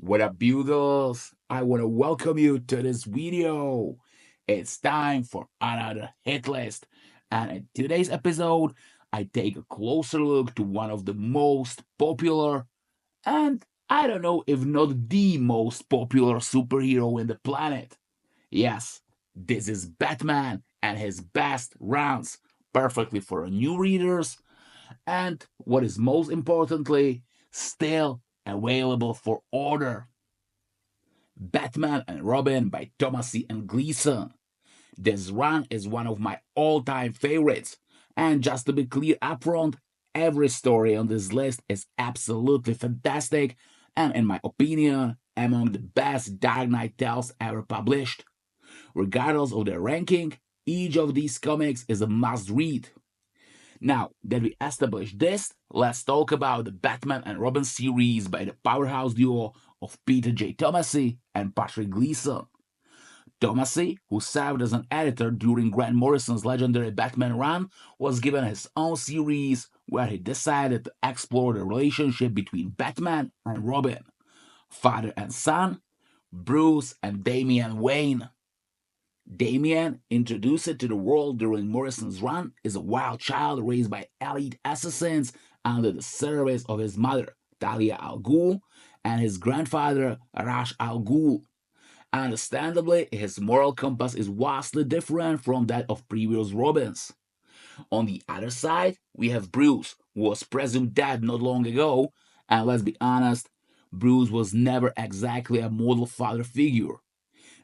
What up, Bugles? I want to welcome you to this video. It's time for another hit list. And in today's episode, I take a closer look to one of the most popular, and I don't know if not the most popular superhero in the planet. Yes, this is Batman and his best rounds, perfectly for new readers, and what is most importantly, still available for order. Batman and Robin by Tomasi and Gleason. This run is one of my all-time favorites, and just to be clear upfront, every story on this list is absolutely fantastic and, in my opinion, among the best Dark Knight tales ever published. Regardless of their ranking, each of these comics is a must-read. Now that we established this, let's talk about the Batman and Robin series by the powerhouse duo of Peter J. Tomasi and Patrick Gleason. Tomasi, who served as an editor during Grant Morrison's legendary Batman run, was given his own series where he decided to explore the relationship between Batman and Robin, father and son, Bruce and Damian Wayne. Damian, introduced to the world during Morrison's run, is a wild child raised by elite assassins under the service of his mother, Talia al Ghul, and his grandfather, Ra's al Ghul. Understandably, his moral compass is vastly different from that of previous Robins. On the other side, we have Bruce, who was presumed dead not long ago, and let's be honest, Bruce was never exactly a model father figure.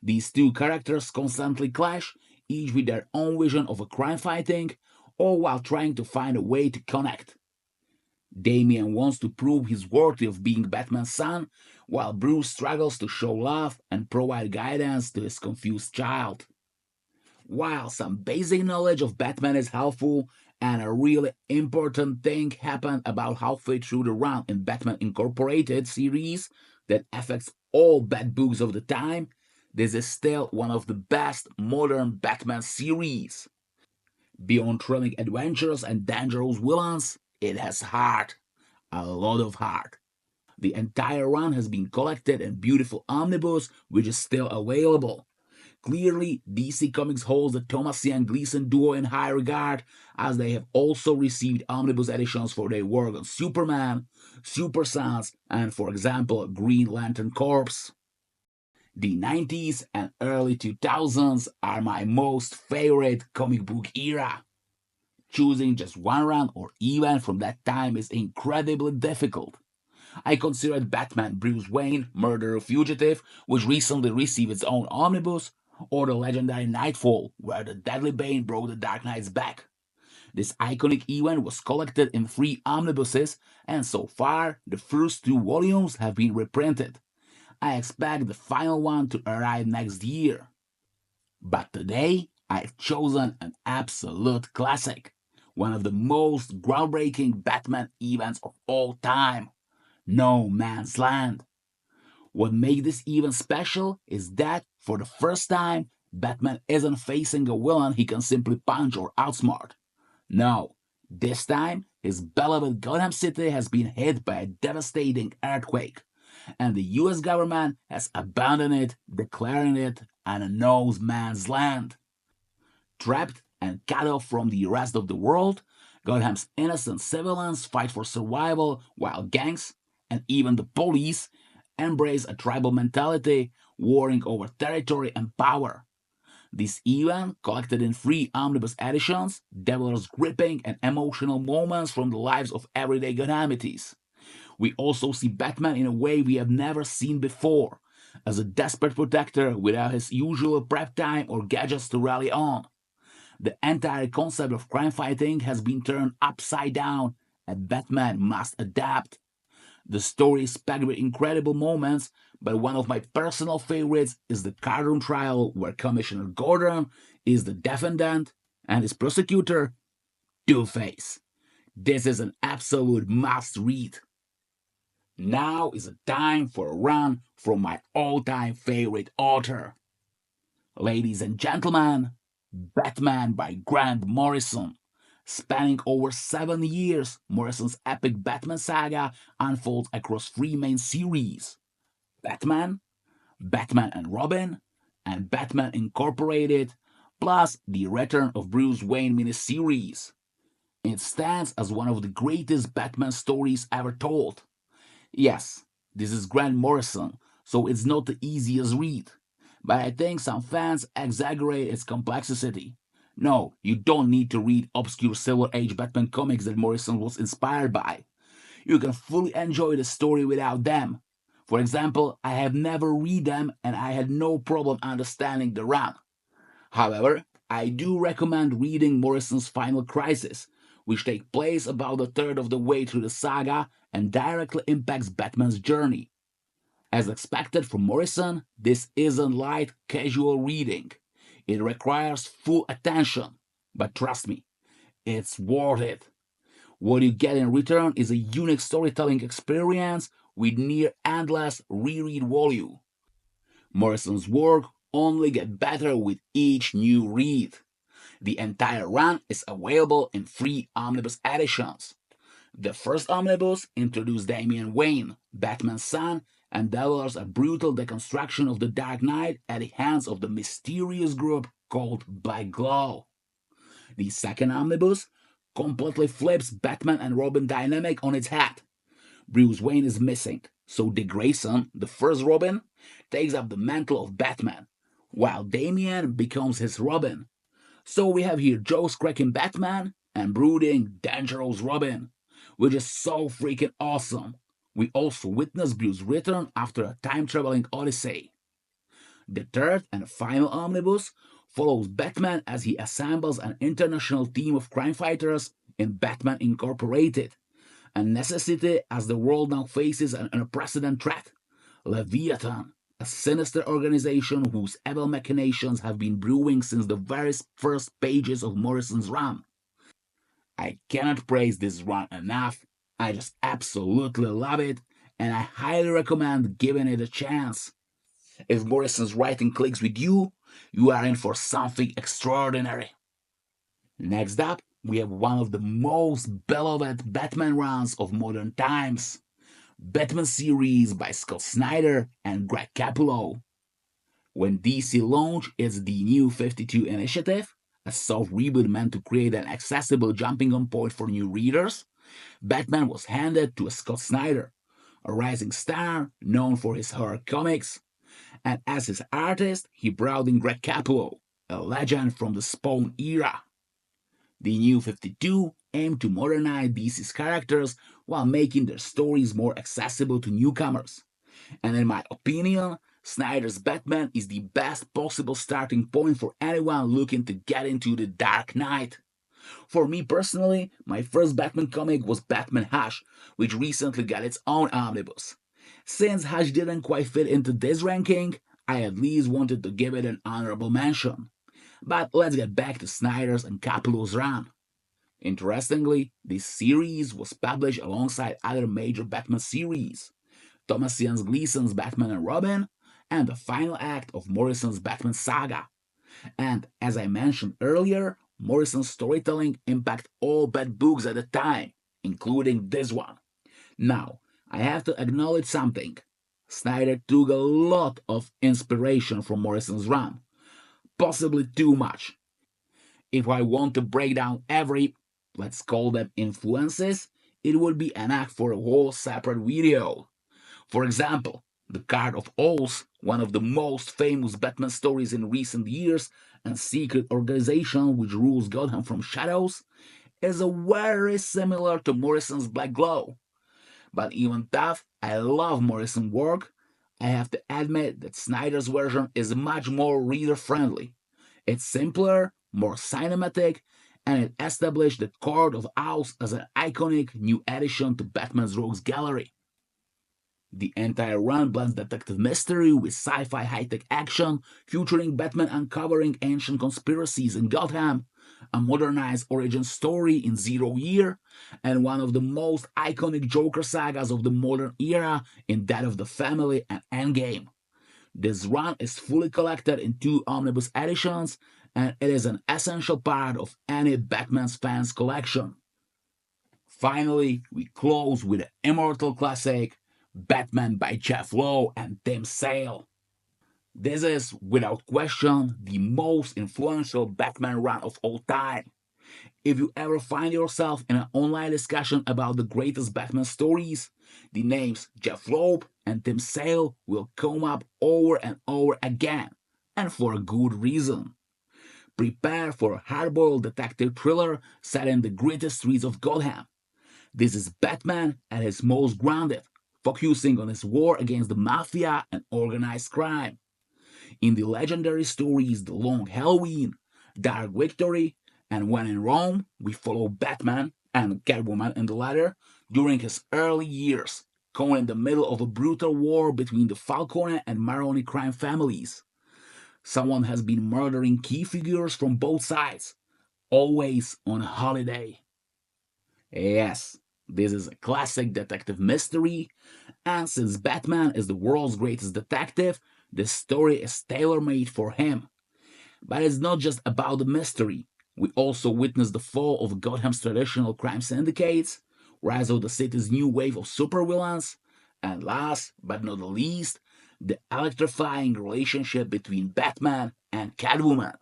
These two characters constantly clash, each with their own vision of a crime fighting, all while trying to find a way to connect. Damian wants to prove he's worthy of being Batman's son, while Bruce struggles to show love and provide guidance to his confused child. While some basic knowledge of Batman is helpful, and a really important thing happened about halfway through the run in Batman Incorporated series that affects all Bat books of the time, this is still one of the best modern Batman series. Beyond thrilling adventures and dangerous villains, it has heart. A lot of heart. The entire run has been collected in beautiful Omnibus, which is still available. Clearly, DC Comics holds the Tomasi and Gleason duo in high regard, as they have also received Omnibus editions for their work on Superman, Super Sons, and, for example, Green Lantern Corps. The 90s and early 2000s are my most favorite comic book era. Choosing just one run or event from that time is incredibly difficult. I considered Batman Bruce Wayne Murder Fugitive, which recently received its own omnibus, or the legendary Knightfall, where the Deadly Bane broke the Dark Knight's back. This iconic event was collected in 3 omnibuses, and so far, the first 2 volumes have been reprinted. I expect the final one to arrive next year. But today, I've chosen an absolute classic, one of the most groundbreaking Batman events of all time, No Man's Land. What makes this event special is that, for the first time, Batman isn't facing a villain he can simply punch or outsmart. No, this time, his beloved Gotham City has been hit by a devastating earthquake, and the US government has abandoned it, declaring it a no man's land. Trapped and cut off from the rest of the world, Gotham's innocent civilians fight for survival while gangs, and even the police, embrace a tribal mentality, warring over territory and power. This event, collected in 3 omnibus editions, delivers gripping and emotional moments from the lives of everyday Gothamites. We also see Batman in a way we have never seen before, as a desperate protector without his usual prep time or gadgets to rally on. The entire concept of crime fighting has been turned upside down, and Batman must adapt. The story is packed with incredible moments, but one of my personal favorites is the courtroom trial where Commissioner Gordon is the defendant and his prosecutor, Two-Face. This is an absolute must-read. Now is the time for a run from my all-time favorite author. Ladies and gentlemen, Batman by Grant Morrison. Spanning over 7 years, Morrison's epic Batman saga unfolds across 3 main series: Batman, Batman and Robin, and Batman Incorporated, plus the Return of Bruce Wayne miniseries. It stands as one of the greatest Batman stories ever told. Yes, this is Grant Morrison, so it's not the easiest read, but I think some fans exaggerate its complexity. No, you don't need to read obscure Silver Age Batman comics that Morrison was inspired by. You can fully enjoy the story without them. For example, I have never read them and I had no problem understanding the run. However, I do recommend reading Morrison's Final Crisis, which takes place about a third of the way through the saga and directly impacts Batman's journey. As expected from Morrison, this isn't light, casual reading. It requires full attention, but trust me, it's worth it. What you get in return is a unique storytelling experience with near endless reread value. Morrison's work only gets better with each new read. The entire run is available in 3 Omnibus editions. The first Omnibus introduced Damian Wayne, Batman's son, and delivers a brutal deconstruction of the Dark Knight at the hands of the mysterious group called Bugle. The second Omnibus completely flips Batman and Robin dynamic on its head. Bruce Wayne is missing, so Dick Grayson, the first Robin, takes up the mantle of Batman, while Damian becomes his Robin. So we have here Joe's cracking Batman and brooding, dangerous Robin, which is so freaking awesome. We also witness Bruce's return after a time-traveling odyssey. The third and final omnibus follows Batman as he assembles an international team of crime fighters in Batman Incorporated, a necessity as the world now faces an unprecedented threat, Leviathan, a sinister organization whose evil machinations have been brewing since the very first pages of Morrison's run. I cannot praise this run enough. I just absolutely love it, and I highly recommend giving it a chance. If Morrison's writing clicks with you, you are in for something extraordinary. Next up, we have one of the most beloved Batman runs of modern times, Batman series by Scott Snyder and Greg Capullo. When DC launched its The New 52 initiative, a soft reboot meant to create an accessible jumping on point for new readers, Batman was handed to Scott Snyder, a rising star known for his horror comics, and as his artist, he brought in Greg Capullo, a legend from the Spawn era. The New 52 aimed to modernize DC's characters while making their stories more accessible to newcomers. And in my opinion, Snyder's Batman is the best possible starting point for anyone looking to get into the Dark Knight. For me personally, my first Batman comic was Batman Hush, which recently got its own omnibus. Since Hush didn't quite fit into this ranking, I at least wanted to give it an honorable mention. But let's get back to Snyder's and Capullo's run. Interestingly, this series was published alongside other major Batman series, Tomasi and Gleason's Batman and Robin, and the final act of Morrison's Batman saga. And as I mentioned earlier, Morrison's storytelling impacted all Bat books at the time, including this one. Now, I have to acknowledge something. Snyder took a lot of inspiration from Morrison's run, possibly too much. If I want to break down every, let's call them influences, it would be an act for a whole separate video. For example, the Card of Owls, one of the most famous Batman stories in recent years, and secret organization which rules Gotham from shadows, is very similar to Morrison's Black Glow. But even though I love Morrison's work, I have to admit that Snyder's version is much more reader friendly. It's simpler, more cinematic, and it established the Court of Owls as an iconic new addition to Batman's Rogues Gallery. The entire run blends detective mystery with sci-fi high-tech action, featuring Batman uncovering ancient conspiracies in Gotham, a modernized origin story in Zero Year, and one of the most iconic Joker sagas of the modern era in that of the Family and Endgame. This run is fully collected in 2 Omnibus editions, and it is an essential part of any Batman's fans collection. Finally, we close with an immortal classic, Batman by Jeff Lowe and Tim Sale. This is, without question, the most influential Batman run of all time. If you ever find yourself in an online discussion about the greatest Batman stories, the names Jeff Loeb and Tim Sale will come up over and over again, and for a good reason. Prepare for a hard-boiled detective thriller set in the gritty streets of Gotham. This is Batman at his most grounded, focusing on his war against the mafia and organized crime. In the legendary stories The Long Halloween, Dark Victory, and When in Rome, we follow Batman and Catwoman in the latter during his early years, caught in the middle of a brutal war between the Falcone and Maroni crime families. Someone has been murdering key figures from both sides, always on a holiday. Yes, this is a classic detective mystery, and since Batman is the world's greatest detective, the story is tailor made for him. But it's not just about the mystery. We also witness the fall of Gotham's traditional crime syndicates, rise of the city's new wave of supervillains, and last but not the least, the electrifying relationship between Batman and Catwoman.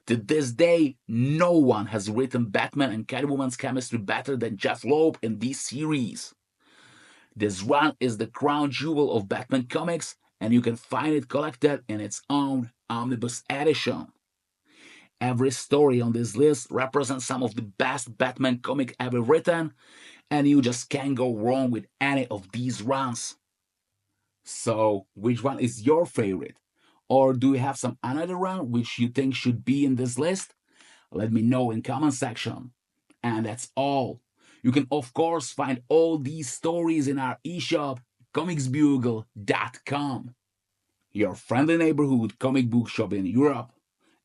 To this day, no one has written Batman and Catwoman's chemistry better than Jeff Loeb in this series. This run is the crown jewel of Batman comics, and you can find it collected in its own Omnibus edition. Every story on this list represents some of the best Batman comic ever written, and you just can't go wrong with any of these runs. So, which one is your favorite? Or do you have some another run which you think should be in this list? Let me know in comment section. And that's all. You can of course find all these stories in our eShop, comicsbugle.com. Your friendly neighborhood comic book shop in Europe.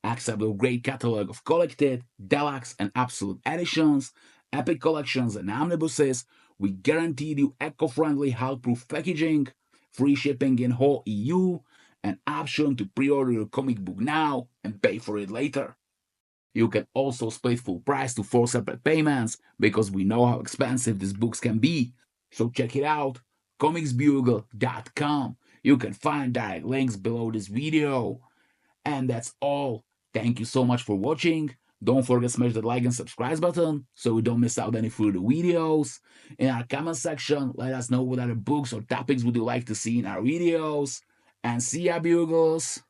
Accept a great catalog of collected, deluxe, and absolute editions, epic collections, and omnibuses. We guaranteed you eco-friendly Hulkproof packaging, free shipping in whole EU, an option to pre-order your comic book now and pay for it later. You can also split full price to 4 separate payments because we know how expensive these books can be. So check it out, comicsbugle.com. You can find direct links below this video. And that's all. Thank you so much for watching. Don't forget to smash that like and subscribe button so you don't miss out any further videos. In our comment section, let us know what other books or topics would you like to see in our videos. And see ya, Bugles!